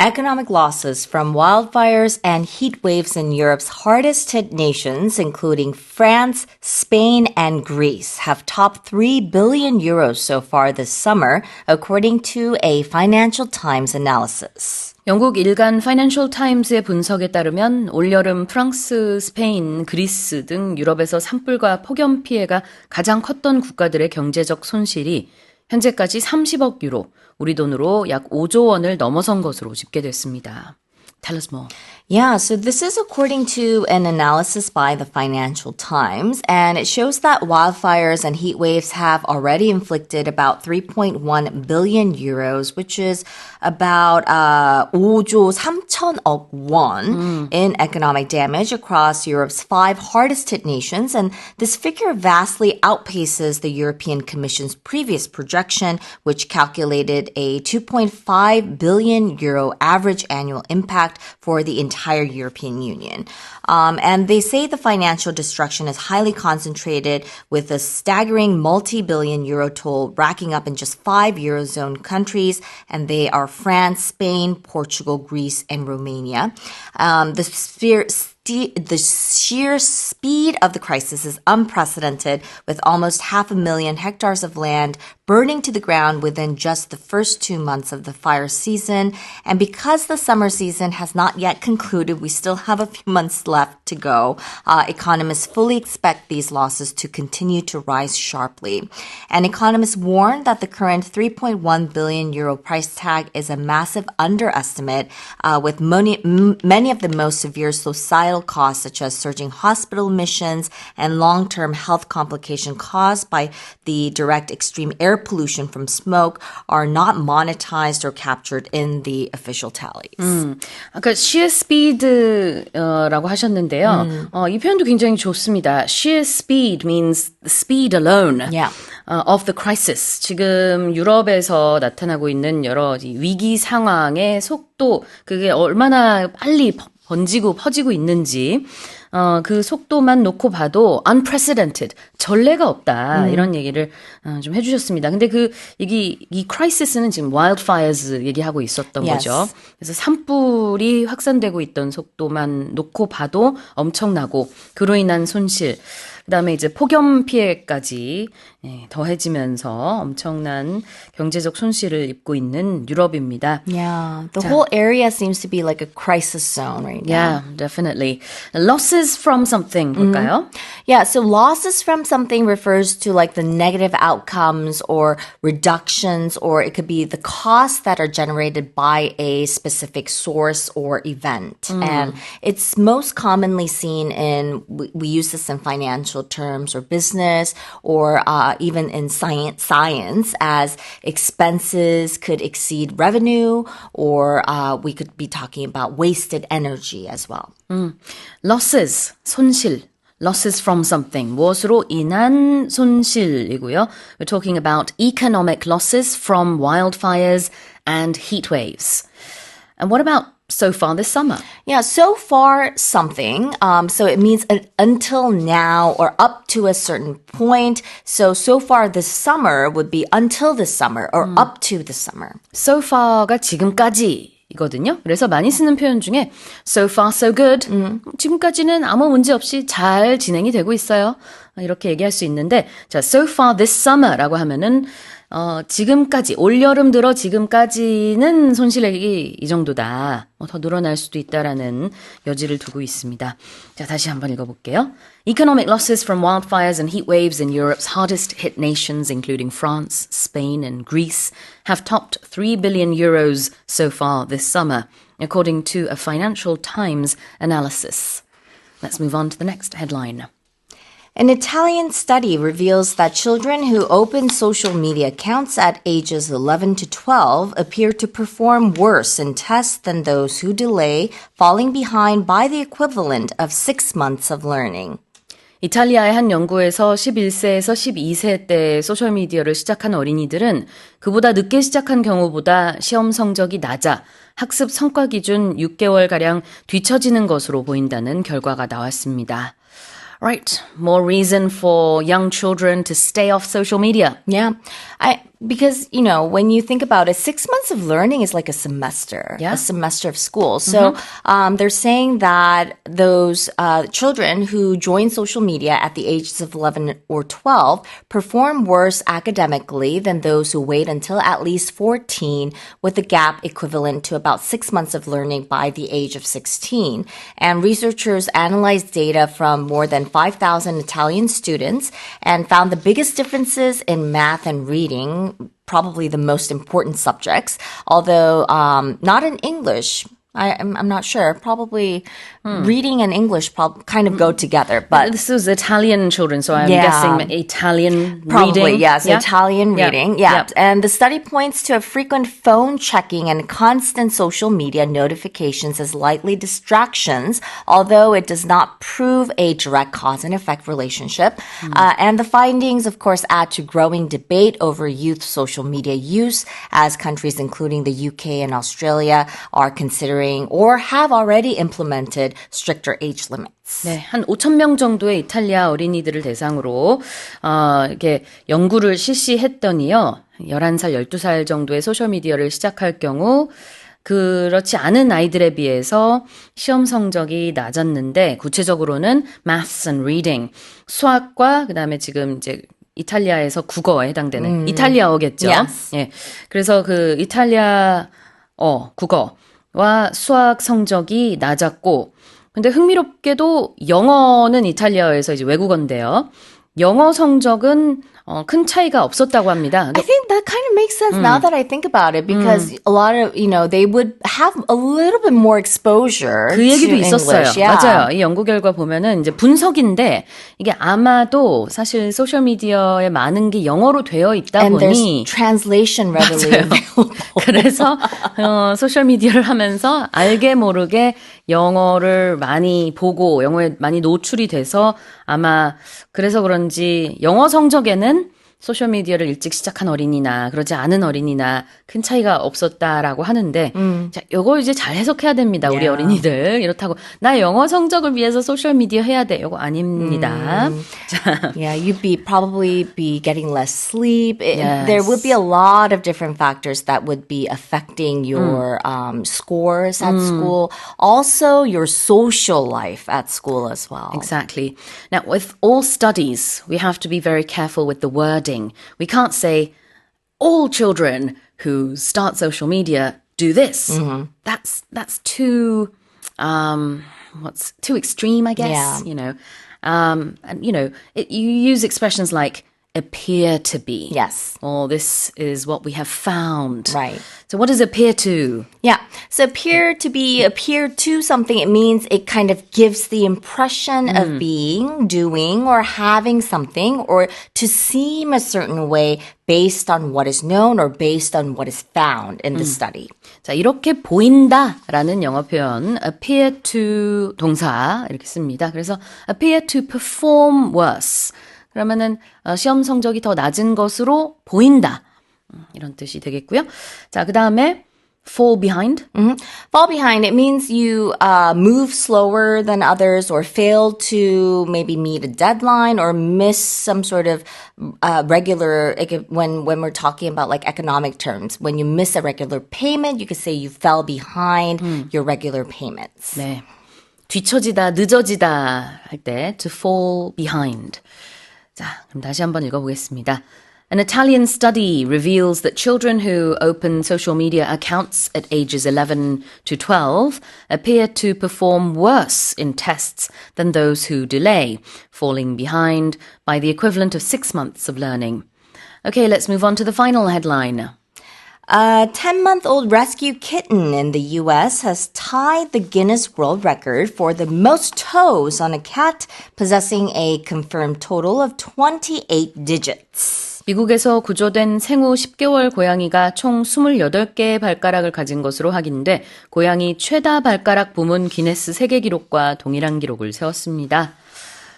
Economic losses from wildfires and heat waves in Europe's hardest hit nations, including France, Spain, and Greece, have topped 3 billion euros so far this summer, according to a Financial Times analysis. 영국 일간 파이낸셜 타임스의 분석에 따르면 올여름 프랑스, 스페인, 그리스 등 유럽에서 산불과 폭염 피해가 가장 컸던 국가들의 경제적 손실이 현재까지 30억 유로, 우리 돈으로 약 5조 원을 넘어선 것으로 집계됐습니다. Tell us more. Yeah, so this is according to an analysis by the Financial Times, and it shows that wildfires and heat waves have already inflicted about 3.1 billion euros, which is about 5조 3천억 won in economic damage across Europe's 5 hardest hit nations, and this figure vastly outpaces the European Commission's previous projection, which calculated a 2.5 billion euro average annual impact for the entire European Union. And they say the financial destruction is highly concentrated with a staggering multi-billion euro toll racking up in just 5 Eurozone countries, and they are France, Spain, Portugal, Greece, and Romania. The sheer speed of the crisis is unprecedented, with almost 500,000 hectares of land burning to the ground within just the first 2 months of the fire season. And because the summer season has not yet concluded, we still have a few months left to go. Economists fully expect these losses to continue to rise sharply. And economists warn that the current 3.1 billion euro price tag is a massive underestimate, with many of the most severe societal costs, such as surging hospital admissions and long-term health complications caused by the direct extreme air pollution from smoke, are not monetized or captured in the official tallies. 아까 sheer speed라고 하셨는데요. 이 표현도 굉장히 좋습니다. Sheer speed means the speed alone. Yeah. Of the crisis. 지금 유럽에서 나타나고 있는 여러 위기 상황의 속도, 그게 얼마나 빨리 번지고 퍼지고 있는지 그 속도만 놓고 봐도 unprecedented, 전례가 없다 이런 얘기를 좀 해주셨습니다. 근데 이 crisis는 지금 wildfires 얘기하고 있었던 Yes. 거죠. 그래서 산불이 확산되고 있던 속도만 놓고 봐도 엄청나고 그로 인한 손실, 그다음에 이제 폭염 피해까지 더해지면서 엄청난 경제적 손실을 입고 있는 유럽입니다. Yeah, the whole area seems to be like a crisis zone right now. Yeah, definitely. Losses from something 볼까요? Yeah, so losses from something refers to like the negative outcomes or reductions, or it could be the costs that are generated by a specific source or event. And it's most commonly seen in, we use this in financial terms or business, or even in science as expenses could exceed revenue, or we could be talking about wasted energy as well. Losses, 손실. Losses from something, 무엇으로 인한 손실이고요. We're talking about economic losses from wildfires and heat waves. And what about so far this summer? Yeah, so far something. So it means until now or up to a certain point. So far this summer would be until this summer or up to the summer. So far가 지금까지 이거든요. 그래서 많이 쓰는 표현 중에 so far so good. 지금까지는 아무 문제 없이 잘 진행이 되고 있어요. 이렇게 얘기할 수 있는데, 자, so far this summer라고 하면은 지금까지, 올여름 들어 지금까지는 손실액이 이 정도다. 더 늘어날 수도 있다라는 여지를 두고 있습니다. 자, 다시 한번 읽어볼게요. Economic losses from wildfires and heat waves in Europe's hardest hit nations, including France, Spain, and Greece, have topped 3 billion euros so far this summer, according to a Financial Times analysis. Let's move on to the next headline. An Italian study reveals that children who open social media accounts at ages 11 to 12 appear to perform worse in tests than those who delay, falling behind by the equivalent of 6 months of learning. 이탈리아의 한 연구에서 11세에서 12세 때 소셜미디어를 시작한 어린이들은 그보다 늦게 시작한 경우보다 시험 성적이 낮아 학습 성과 기준 6개월가량 뒤처지는 것으로 보인다는 결과가 나왔습니다. Right. More reason for young children to stay off social media. Yeah. Because, when you think about it, 6 months of learning is like a semester, Yeah. a semester of school. So they're saying that those children who join social media at the ages of 11 or 12 perform worse academically than those who wait until at least 14, with a gap equivalent to about 6 months of learning by the age of 16. And researchers analyzed data from more than 5,000 Italian students and found the biggest differences in math and reading, probably the most important subjects, although not in English. I'm not sure. Probably reading and English kind of go together, but This is Italian children, so I'm Yeah. guessing Italian probably, reading. yes, Yeah? Italian Yeah. reading. Yeah. Yeah. And the study points to a frequent phone checking and constant social media notifications as likely distractions, although it does not prove a direct cause and effect relationship. And the findings, of course, add to growing debate over youth social media use as countries including the UK and Australia are considering or have already implemented stricter age limits. 네, 한 5,000명 정도의 이탈리아 어린이들을 대상으로 이렇게 연구를 실시했더니요. 11살, 12살 정도의 소셜미디어를 시작할 경우 그렇지 않은 아이들에 비해서 시험 성적이 낮았는데 구체적으로는 maths and reading, 수학과 그다음에 지금 이제 이탈리아에서 국어에 해당되는 이탈리아어겠죠. Yes. 예. 그래서 그 이탈리아어 국어와 수학 성적이 낮았고 근데 흥미롭게도 영어는 이탈리아에서 이제 외국어인데요. 영어 성적은 큰 차이가 없었다고 합니다. I think that kind of makes sense now that I think about it because a lot of, they would have a little bit more exposure 그 얘기도 to 있었어요. English. Yeah. 맞아요. 이 연구 결과 보면은 이제 분석인데 이게 아마도 사실 소셜 미디어에 많은 게 영어로 되어 있다 And 보니 there's translation readily available. 그래서 소셜 미디어를 하면서 알게 모르게 영어를 많이 보고 영어에 많이 노출이 돼서 아마 그래서 그런지 영어 성적에는 소셜미디어를 일찍 시작한 어린이나 그러지 않은 어린이나 큰 차이가 없었다라고 하는데 자, 요거 이제 잘 해석해야 됩니다. 우리 Yeah. 어린이들. 이렇다고 나 영어 성적을 위해서 소셜미디어 해야 돼. 요거 아닙니다. 자, Yeah, you'd probably be getting less sleep. Yes. There would be a lot of different factors that would be affecting your scores at school. Also, your social life at school as well. Exactly. Now, with all studies, we have to be very careful with the wording. We can't say all children who start social media do this. That's too what's too extreme, I guess. Yeah. And you use expressions like appear to be. Yes. Or this is what we have found. Right. So what does appear to? Yeah. So appear to something, it means it kind of gives the impression of being, doing, or having something, or to seem a certain way based on what is known or based on what is found in the study. 자, 이렇게 보인다라는 영어 표현 appear to 동사 이렇게 씁니다. 그래서 appear to perform worse. 그러면은 시험 성적이 더 낮은 것으로 보인다. 이런 뜻이 되겠고요. 자, 그다음에 fall behind. Fall behind, it means you move slower than others or fail to maybe meet a deadline or miss some sort of regular, when we're talking about like economic terms, when you miss a regular payment, you could say you fell behind your regular payments. 네. 뒤처지다, 늦어지다 할 때 to fall behind. 자, 그럼 다시 한번 읽어보겠습니다. An Italian study reveals that children who open social media accounts at ages 11 to 12 appear to perform worse in tests than those who delay, falling behind by the equivalent of 6 months of learning. Okay, let's move on to the final headline. A 10-month-old rescue kitten in the U.S. has tied the Guinness World Record for the most toes on a cat, possessing a confirmed total of 28 digits. 미국에서 구조된 생후 10개월 고양이가 총 28개의 발가락을 가진 것으로 확인돼 고양이 최다 발가락 부문 기네스 세계 기록과 동일한 기록을 세웠습니다.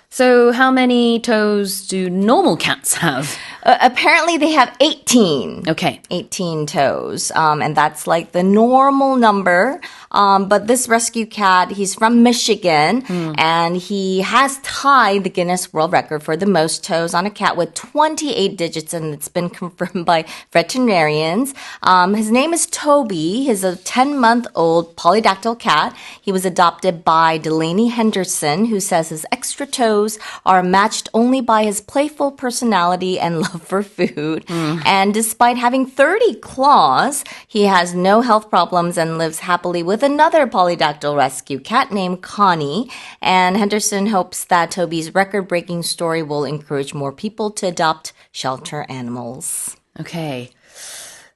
So how many toes do normal cats have? Apparently they have 18. Okay. 18 toes. And that's like the normal number But this rescue cat, he's from Michigan, and he has tied the Guinness World Record for the most toes on a cat with 28 digits, and it's been confirmed by veterinarians. His name is Toby. He's a 10-month-old polydactyl cat. He was adopted by Delaney Henderson, who says his extra toes are matched only by his playful personality and love for food. And despite having 30 claws, he has no health problems and lives happily with another polydactyl rescue cat named Connie. And Henderson hopes that Toby's record-breaking story will encourage more people to adopt shelter animals. Okay.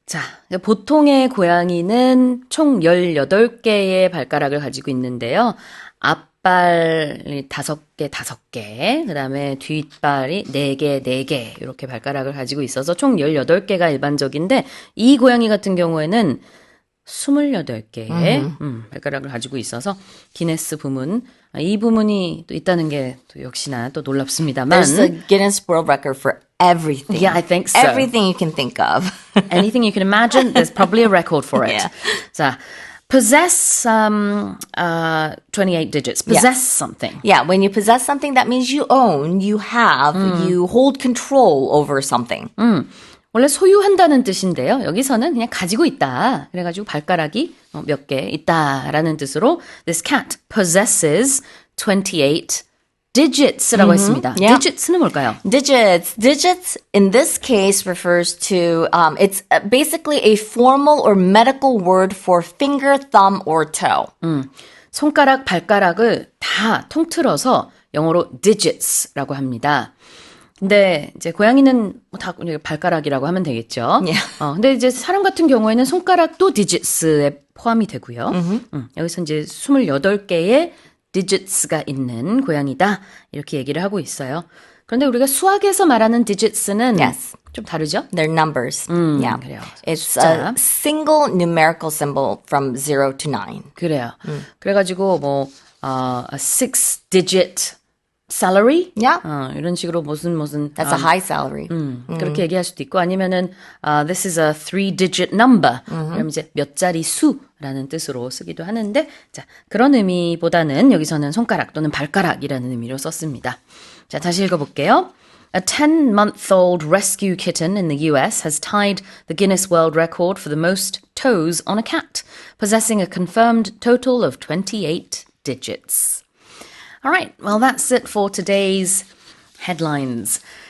자, 보통의 고양이는 총 18개의 발가락을 가지고 있는데요. 앞발이 5개, 그 다음에 뒷발이 4개, 이렇게 발가락을 가지고 있어서 총 18개가 일반적인데, 이 고양이 같은 경우에는 28개의 발가락을 가지고 있어서 기네스 부문, 이 부문이 또 있다는 게 또 역시나 또 놀랍습니다만. There's a Guinness World Record for everything. Yeah, I think so. Everything you can think of. Anything you can imagine, there's probably a record for it. Yeah. 자, possess 28 digits. Possess something. Yeah, when you possess something, that means you own, you have, you hold control over something. 원래 소유한다는 뜻인데요. 여기서는 그냥 가지고 있다. 그래가지고 발가락이 몇 개 있다라는 뜻으로 this cat possesses 28 digits라고 했습니다. Yeah. digits는 뭘까요? Digits. Digits in this case refers to, it's basically a formal or medical word for finger, thumb, or toe. 손가락, 발가락을 다 통틀어서 영어로 digits라고 합니다. 근데 이제 고양이는 다 발가락이라고 하면 되겠죠. Yeah. 근데 이제 사람 같은 경우에는 손가락도 digits에 포함이 되고요. 여기서 이제 28개의 digits가 있는 고양이다. 이렇게 얘기를 하고 있어요. 그런데 우리가 수학에서 말하는 digits는 Yes. 좀 다르죠? They're numbers. Yeah. 그래요. It's 숫자. a single numerical symbol from 0 to 9. 그래요. 그래가지고 뭐 a 6-digit salary? Yeah. 이런 식으로 무슨 That's a high salary. 그렇게 얘기할 수도 있고 아니면은 this is a 3-digit number. 그럼 이제 몇 자리 수라는 뜻으로 쓰기도 하는데 자, 그런 의미보다는 여기서는 손가락 또는 발가락이라는 의미로 썼습니다. 자, 다시 읽어볼게요. A 10-month-old rescue kitten in the US has tied the Guinness World Record for the most toes on a cat, possessing a confirmed total of 28 digits. All right, well, that's it for today's headlines.